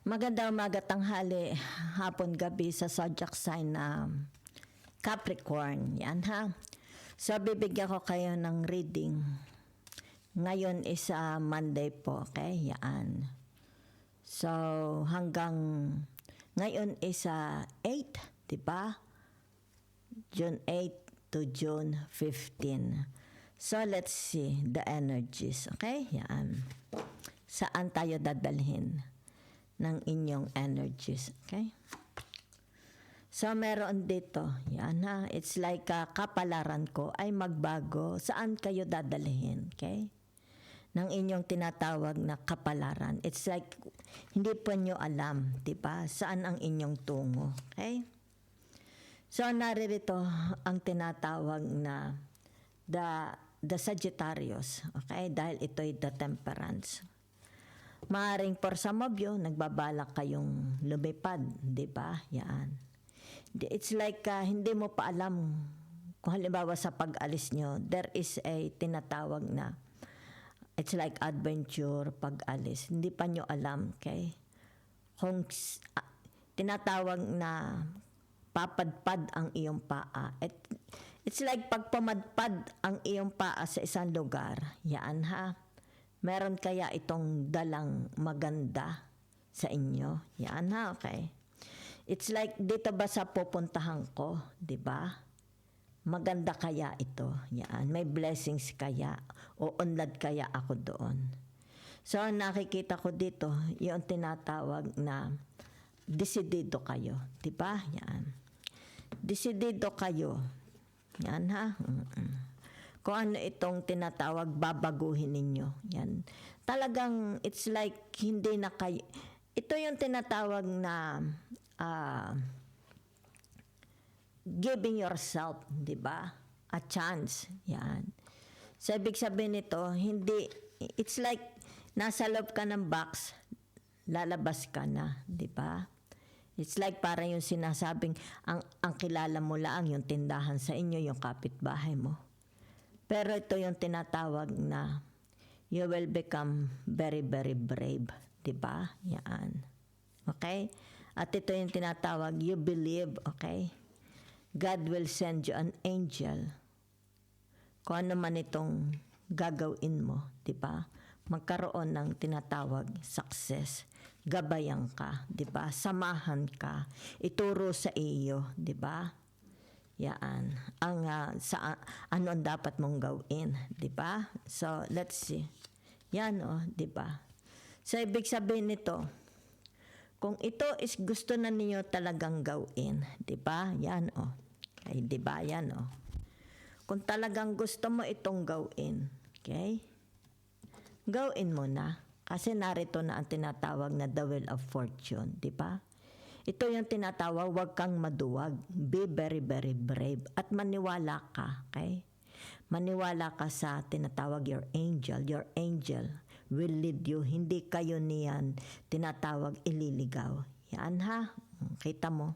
Magandang umaga, tanghali, hapon, gabi sa zodiac sign na Capricorn. Yan ha. So, bibigyan ko kayo ng reading. Ngayon is Monday po, okay? Yan. So, hanggang ngayon is 8, di ba? June 8 to June 15. So, let's see the energies, okay? Yan. Saan tayo dadalhin ng inyong energies, okay? So, meron dito, yan ha, it's like kapalaran ko ay magbago. Saan kayo dadalhin, okay? Ng inyong tinatawag na kapalaran. It's like, hindi po nyo alam, diba? Saan ang inyong tungo, okay? So, naririto ang tinatawag na the Sagittarius, okay? Dahil ito'y the Temperance. Maaring for some of you, nagbabalak kayong lumipad, di ba? Yan. It's like hindi mo pa alam kung halimbawa sa pag-alis nyo, there is a tinatawag na it's like adventure, pag-alis. Hindi pa nyo alam, okay? Kung tinatawag na papadpad ang iyong paa. It's like pag pumadpad ang iyong paa sa isang lugar, yan ha. Meron kaya itong dalang maganda sa inyo? Yan ha, okay. It's like dito ba sa pupuntahan ko, di ba? Maganda kaya ito? Yan, may blessings kaya o unlad kaya ako doon. So nakikita ko dito, yung tinatawag na desidido kayo, di ba? Yan. Desidido kayo. Yan ha. Kung ano itong tinatawag, babaguhin ninyo. Yan. Talagang, it's like, hindi na kayo. Ito yung tinatawag na giving yourself, di ba? A chance. Yan. So, ibig sabihin nito, hindi, it's like, nasa loob ka ng box, lalabas ka na, di ba? It's like parang yung sinasabing, ang kilala mo lang yung tindahan sa inyo, yung kapitbahay mo. Pero ito yung tinatawag na you will become very, very brave. Diba? Yan. Okay? At ito yung tinatawag, you believe, okay? God will send you an angel. Kung ano man itong gagawin mo, diba? Magkaroon ng tinatawag, success. Gabayan ka, diba? Samahan ka. Ituro sa iyo, diba? Yan. Ang ano ang dapat mong gawin, 'di ba? So, let's see. Yan di ba? So, ibig sabihin nito, kung ito is gusto na niyo talagang gawin, 'di ba? Yan Ay, 'di ba? Yan Kung talagang gusto mo itong gawin, okay? Gawin mo na kasi narito na ang tinatawag na the wheel of fortune, 'di ba? Ito yung tinatawag, huwag kang maduwag. Be very, very brave. At maniwala ka, okay? Maniwala ka sa tinatawag your angel. Your angel will lead you. Hindi kayo niyan tinatawag ililigaw. Yan ha? Kita mo?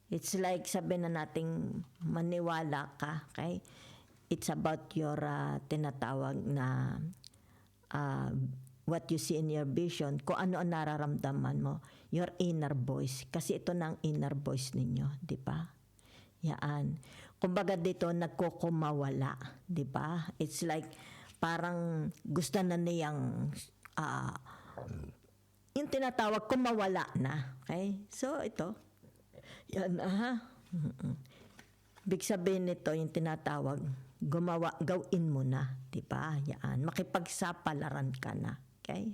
It's like sabihin na nating maniwala ka, okay? It's about your tinatawag na what you see in your vision, kung ano ang nararamdaman mo, your inner voice. Kasi ito na ang inner voice ninyo, di ba? Yan. Kumbaga dito, nagkukumawala, di ba? It's like, parang gusto na niyang, yung tinatawag, kumawala na. Okay? So, ito. Yan, Big sabihin nito, yung tinatawag, gawin mo na, di ba? Yan. Makipagsapalaran ka na. Okay?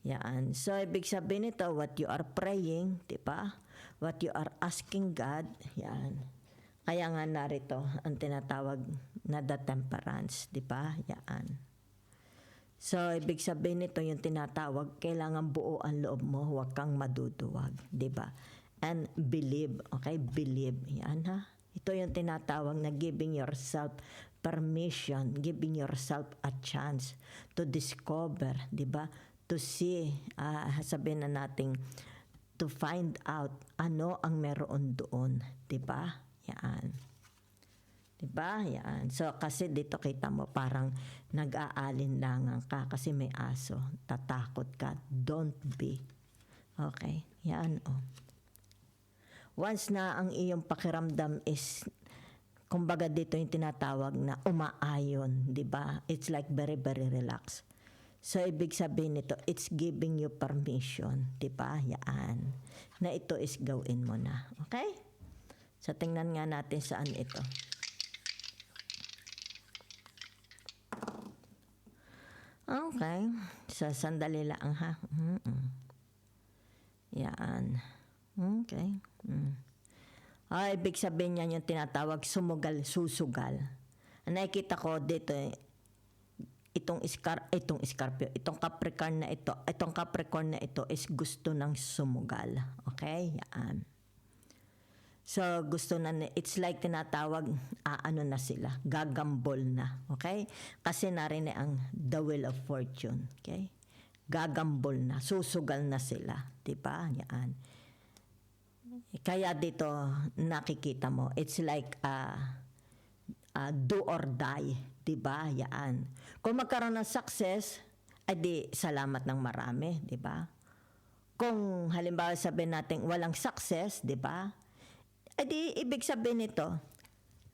Yan. So, ibig sabihin nito, what you are praying, di ba? What you are asking God, yan. Kaya nga narito ang tinatawag na the temperance, di ba? Yan. So, ibig sabihin nito yung tinatawag, kailangan buo ang loob mo, huwag kang maduduwag, di ba? And believe, okay? Believe, yan ha? Ito yung tinatawag na giving yourself permission, giving yourself a chance to discover, di ba? To see, sabihin na natin, to find out ano ang meron doon, di ba? Yan. Diba? Yan. So, kasi dito kita mo parang nag-aalinlangan ka kasi may aso. Tatakot ka. Don't be. Okay? Yan, oh. Once na ang iyong pakiramdam is, kumbaga dito yung tinatawag na umaayon, diba? It's like very, very relaxed. So, ibig sabihin nito, it's giving you permission, diba? Yan. Na ito is gawin mo na. Okay? So, tingnan nga natin saan ito. Okay. So, sandali lang ha. Yan. Okay. Ibig sabihin niyan yung tinatawag sumugal, susugal. Ang nakikita ko dito, itong Capricorn na ito is gusto ng sumugal. Okay? Yan. So, gusto na, it's like tinatawag, na sila, gagambol na, okay? Kasi narinig ang the wheel of fortune, okay? Gagambol na, susugal na sila, diba? Yan. Kaya dito, nakikita mo, it's like do or die, diba? Yan. Kung magkaroon ng success, di salamat ng marami, diba? Kung halimbawa sabihin natin walang success, diba? Di ibig sabihin nito,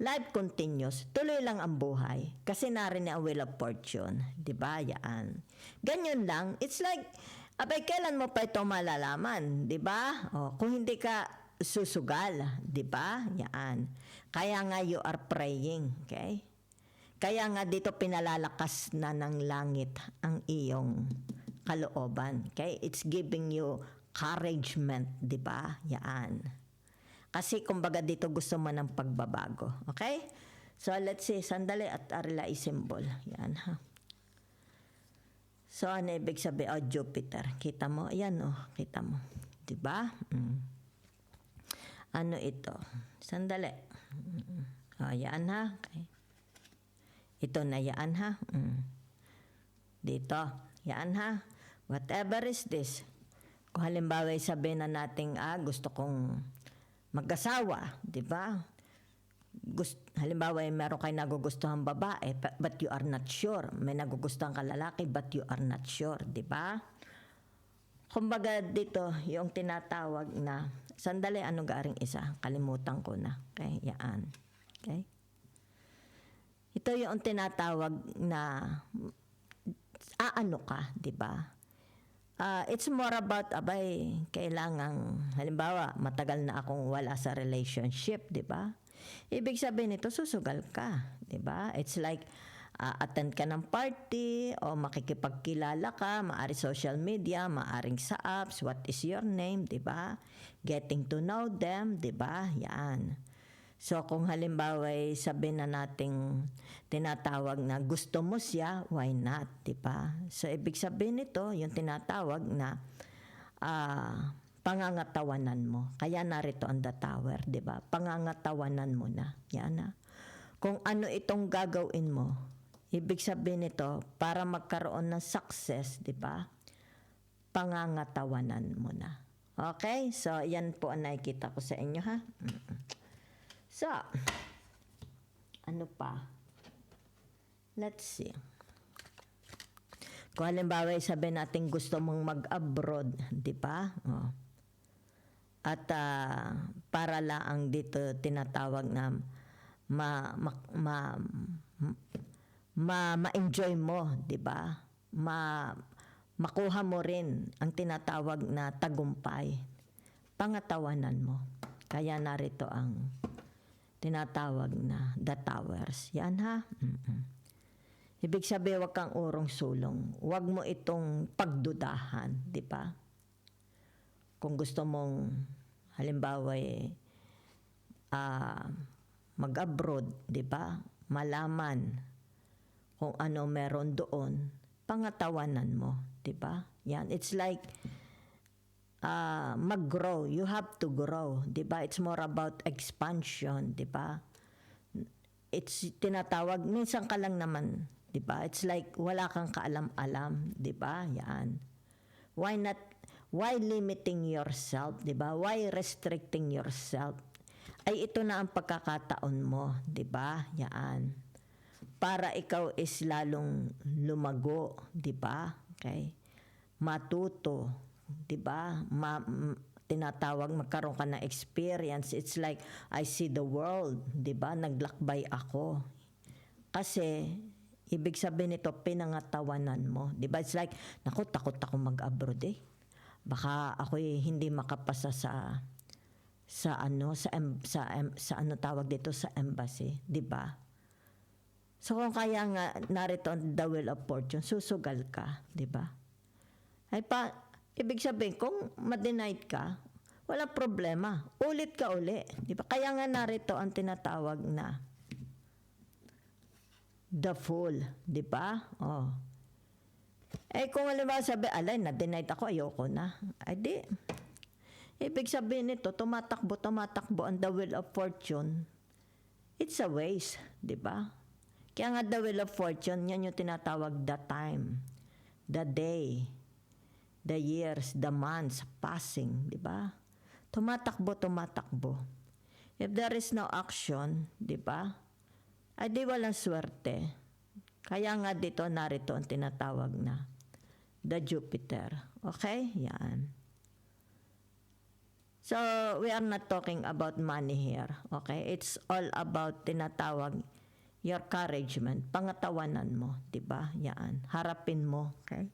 life continues, tuloy lang ang buhay. Kasi narinig ang wheel of fortune. Diba? Yan. Ganyan lang. It's like, kailan mo pa ito malalaman? Diba? Kung hindi ka susugal. Diba? Yan. Kaya nga you are praying. Okay? Kaya nga dito pinalalakas na ng langit ang iyong kalooban. Okay? It's giving you encouragement. Diba? Yan. Kasi kumbaga dito gusto mo ng pagbabago. Okay? So, let's see. Sandali at arila symbol. Yan, ha. So, ano ibig sabihin? Jupiter. Kita mo? Ayan, kita mo. Diba? Ano ito? Sandali. Yan, ha. Okay. Ito na yan, ha. Dito. Yan, ha. Whatever is this. Kung halimbawa sabihin na natin, gusto kong mag-asawa, di ba? Halimbawa, meron kayo nagugustuhan babae, but you are not sure. May nagugustuhan ka lalaki, but you are not sure, di ba? Kumbaga dito, yung tinatawag na, sandali, ano garing isa? Kalimutan ko na. Okay, yan. Okay? Ito yung tinatawag na, ano ka, di ba? It's more about, kailangang, halimbawa, matagal na akong wala sa relationship, di ba? Ibig sabihin nito, susugal ka, di ba? It's like, attend ka ng party, o makikipagkilala ka, maari social media, maaring sa apps, what is your name, di ba? Getting to know them, di ba? Yan. So, kung halimbawa sabihin na nating tinatawag na gusto mo siya, why not, di ba? So, ibig sabihin nito, yung tinatawag na pangangatawanan mo. Kaya narito ang the tower, di ba? Pangangatawanan mo na. Yan na. Kung ano itong gagawin mo, ibig sabihin nito, para magkaroon ng success, di ba? Pangangatawanan mo na. Okay? So, yan po ang nakikita ko sa inyo, ha? So, ano pa? Let's see. Kung halimbawa sabihin natin gusto mong mag-abroad, di ba? At para lang dito tinatawag na ma-enjoy mo, di ba? Makuha mo rin ang tinatawag na tagumpay. Pangatawanan mo. Kaya narito ang tinatawag na the towers. Yan, ha? Ibig sabihin, wag kang urong sulong. Wag mo itong pagdudahan, di ba? Kung gusto mong, halimbawa, mag-abroad, di ba? Malaman kung ano meron doon, pangatawanan mo, di ba? Yan, it's like, mag-grow. You have to grow, di ba? It's more about expansion, di ba? It's tinatawag, minsan ka lang naman, di ba? It's like, wala kang kaalam-alam, di ba? Yan. Why not, why limiting yourself, di ba? Why restricting yourself? ay ito na ang pagkakataon mo, 'di ba? Yan. Para ikaw is lalong lumago, 'di ba? Okay? Matuto, 'di ba? Tinatawag magkaroon ka ng experience. It's like I see the world, 'di ba? Naglakbay ako. Kasi ibig sabihin nito pinangatawanan mo, 'di ba? It's like naku, takot ako mag-abroad eh. Baka ako hindi makapasa sa ano tawag dito sa embassy, 'di ba? So kung kaya nga narito ang the wheel of fortune, susugal ka, 'di ba? Ay ibig sabihin kung ma-denied ka, wala problema. Ulit ka uli, 'di ba? Kaya nga narito ang tinatawag na the fool, 'di ba? Oh. Kung halimbawa sabi, alay, na-denied ako, ayoko na. Ay di. Ibig sabihin nito, tumatakbo ang the wheel of fortune. It's a waste, 'di ba? Kaya nga the wheel of fortune, yan yung tinatawag the time, the day, the years, the months passing, 'di ba? Tumatakbo. If there is no action, 'di ba? Ay di walang swerte. Kaya nga dito narito ang tinatawag na the Jupiter. Okay? Yan. So, we are not talking about money here. Okay? It's all about tinatawag your encouragement. Pangatawanan mo. Diba? Yan. Harapin mo. Okay?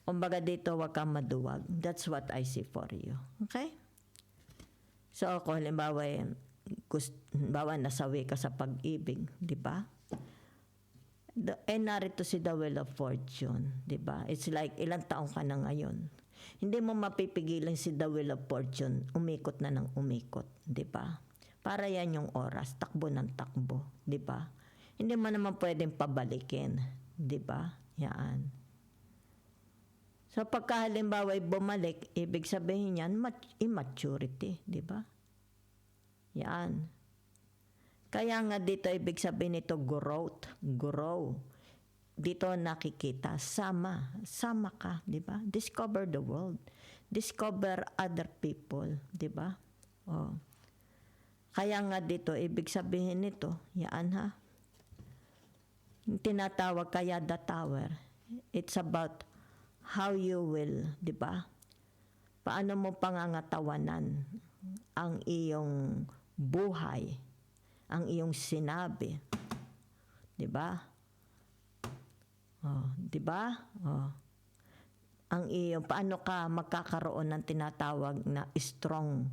Kumbaga dito, wag kang maduwag. That's what I see for you. Okay? So, kung halimbawa, nasawi ka sa pag-ibig. Diba? Narito si the wheel of fortune, 'di ba? It's like ilang taong ka na ngayon. Hindi mo mapipigilan si the wheel of fortune, umikot na ng umikot, 'di ba? Para yan yung oras, takbo ng takbo, 'di ba? Hindi mo naman pwedeng pabalikin, 'di ba? Yan. So pagka halimbawa bumalik, ibig sabihin yan immaturity, 'di ba? Yan. Kaya nga dito ibig sabihin nito grow. Dito nakikita, sama ka, 'di ba? Discover the world. Discover other people, 'di ba? Oh. Kaya nga dito ibig sabihin nito, yan ha. Tinatawag kaya the tower. It's about how you will, 'di ba? Paano mo pangangatawanan ang iyong buhay, ang iyong sinabi. 'Di ba? Oh, 'di ba? Oh. Ang iyong paano ka magkakaroon ng tinatawag na strong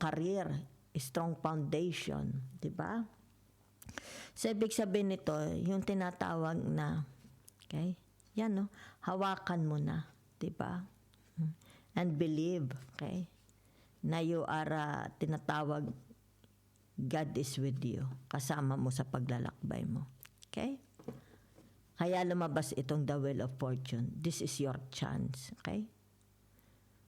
career, strong foundation, 'di ba? So ibig sabihin nito, yung tinatawag na okay? Yan no, hawakan mo na, 'di ba? And believe, okay? Na you are tinatawag God is with you. Kasama mo sa paglalakbay mo. Okay? Kaya lumabas itong the wheel of fortune. This is your chance. Okay?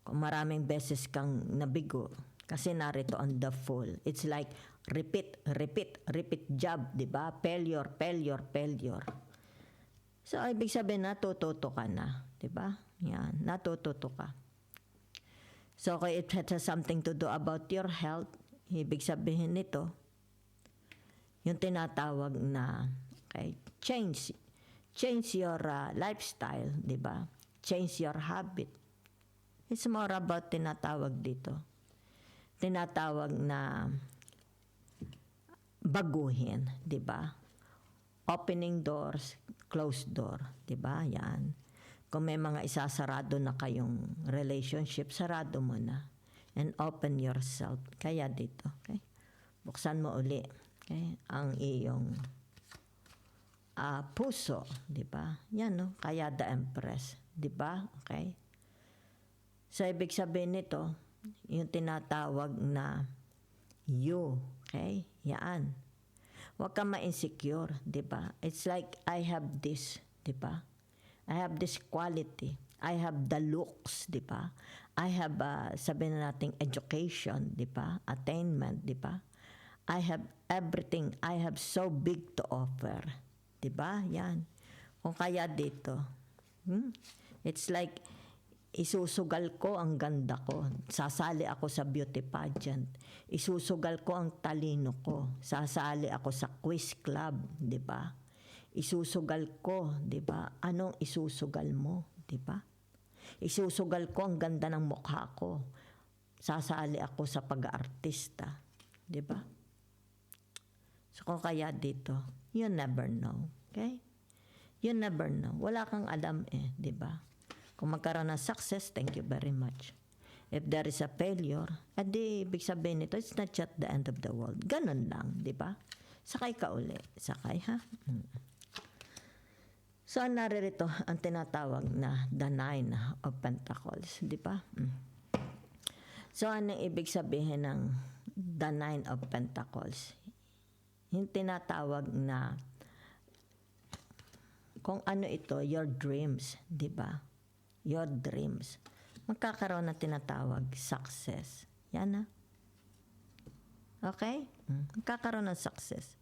Kung maraming beses kang nabigo, kasi narito on the fool. It's like repeat job, di ba? Failure. So, ibig sabihin, natututo ka na. Di ba? Yan, natututo ka. So, kung it has something to do about your health, ibig sabihin nito, yung tinatawag na, okay, change your lifestyle, di ba? Change your habit. It's more about tinatawag dito. Tinatawag na baguhin, di ba? Opening doors, closed door, di ba? Yan. Kung may mga isasarado na kayong relationship, sarado mo na. And open yourself. Kaya dito, okay? Buksan mo uli, okay? Ang iyong puso, di ba? Yan, no? Kaya the Empress, di ba? Okay? So, ibig sabihin nito, yung tinatawag na you, okay? Yan. Huwag ka ma-insecure, di ba? It's like, I have this, di ba? I have this quality. I have the looks, di ba? I have, sabihin na natin, education, di ba? Attainment, di ba? I have everything. I have so big to offer. Di ba? Yan. Kung kaya dito. It's like, Isusugal ko ang ganda ko. Sasali ako sa beauty pageant. Isusugal ko ang talino ko. Sasali ako sa quiz club, di ba? Isusugal ko, di ba? Anong isusugal mo, di ba? Isusugal ko ang ganda ng mukha ko. Sasali ako sa pag-aartista, di ba? So kung kaya dito, you never know, okay? You never know. Wala kang alam di ba? Kung magkaroon ng success, thank you very much. If there is a failure, edi ibig sabihin nito, it's not yet the end of the world. Ganun lang, di ba? Sakay ka uli. Sakay, ha? So, naririto ang tinatawag na the Nine of Pentacles, di ba? So, anong ibig sabihin ng the Nine of Pentacles? Yung tinatawag na kung ano ito, your dreams, di ba? Your dreams. Magkakaroon ng tinatawag success. Yan na. Okay? Magkakaroon ng success.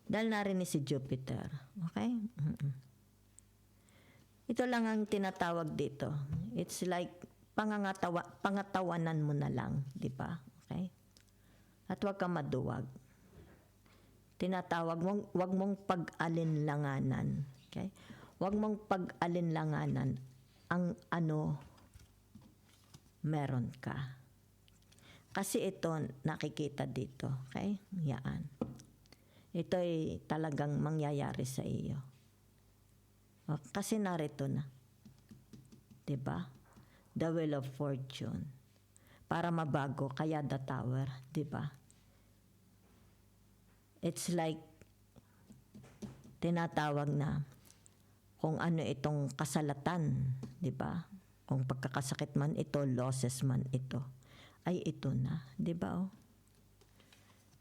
Dahil narinig si Jupiter. Okay? Ito lang ang tinatawag dito. It's like pangatawanan mo na lang, di ba? Okay? At huwag kang maduwag. Tinatawag mong, huwag mong pag-alinlanganan. Okay? Huwag mong pag-alinlanganan ang ano meron ka. Kasi ito nakikita dito. Okay? Yan. Ito ay talagang mangyayari sa iyo. O, kasi narito na. Diba? The Wheel of Fortune. Para mabago, kaya the Tower. Diba? It's like tinatawag na kung ano itong kasalatan, di ba? Kung pagkakasakit man ito, losses man ito, ay ito na, di ba?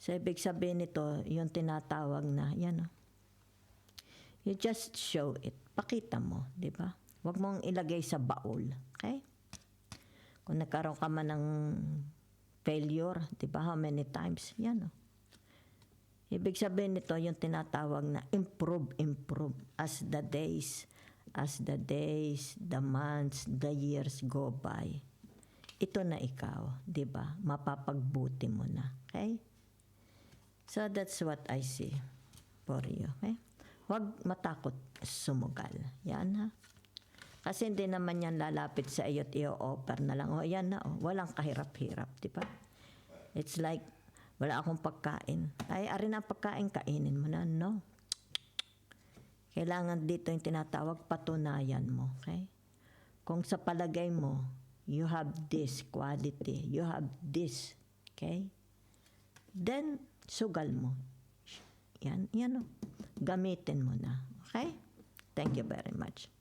So, ibig sabihin nito, yung tinatawag na, yan you just show it. Pakita mo, di ba? Huwag mong ilagay sa baul, okay? Kung nagkaroon ka man ng failure, di ba? How many times? Yan Ibig sabihin nito yung tinatawag na improve as the days, the months, the years go by. Ito na ikaw, 'di ba? Mapapagbuti mo na, okay? So that's what I see for you, okay? Huwag matakot sumugal. Yan ha. Kasi hindi naman yan lalapit sa iyo at i-offer na lang. O yan na, walang kahirap-hirap, 'di ba? It's like wala akong pagkain. Ay, arin ang pagkain, kainin mo na. No. Kailangan dito yung tinatawag patunayan mo. Okay? Kung sa palagay mo, you have this quality, you have this, okay? Then, sugal mo. Yan Gamitin mo na. Okay? Thank you very much.